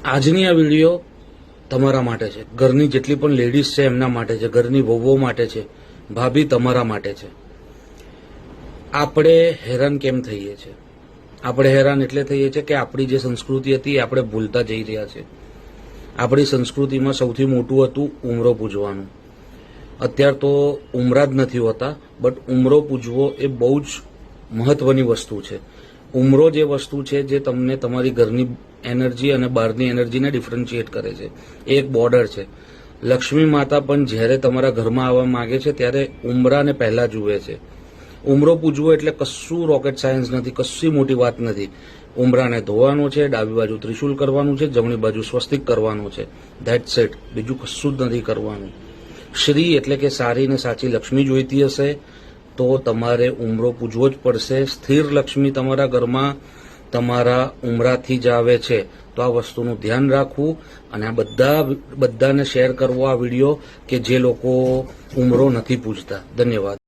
આજની આ વિડીયો તમારા માટે છે, ઘરની જેટલી પણ લેડીઝ છે એમના માટે છે, ઘરની વહુઓ માટે છે, ભાભી તમારા માટે છે. આપણે હેરાન કેમ થઈએ છીએ? આપણે હેરાન એટલે થઈએ છીએ કે આપણી જે સંસ્કૃતિ હતી એ આપણે ભૂલતા જઈ રહ્યા છે. આપણી સંસ્કૃતિમાં સૌથી મોટું હતું ઉમરો પૂજવાનું. અત્યાર તો ઉમરા જ નથી હોતા, બટ ઉમરો પૂજવો એ બહુ જ મહત્વની વસ્તુ છે. ઉમરો જે વસ્તુ છે જે તમને તમારી ઘરની એનર્જી અને બહારની એનર્જીને ડિફરન્શિએટ કરે છે. એ એક બોર્ડર છે. લક્ષ્મી માતા પણ જ્યારે તમારા ઘરમાં આવવા માંગે છે ત્યારે ઉમરાને પહેલા જુએ છે. ઉમરો પૂજવો એટલે કશું રોકેટ સાયન્સ નથી, કશી મોટી વાત નથી. ઉમરાને ધોવાનું છે, ડાબી બાજુ ત્રિશુલ કરવાનું છે, જમણી બાજુ સ્વસ્તિક કરવાનું છે. That's it. બીજું કશું જ નથી કરવાનું. શ્રી એટલે કે સારી ને સાચી લક્ષ્મી જોઈતી હશે તો તમારે ઉમરો પૂજવો જ પડશે. સ્થિર લક્ષ્મી તમારા ઘરમાં તમારા ઉમરાથી જ આવે છે. તો આ વસ્તુનું ધ્યાન રાખવું અને આ બધાને શેર કરવો આ વિડીયો કે જે લોકો ઉમરો નથી પૂજતા. ધન્યવાદ.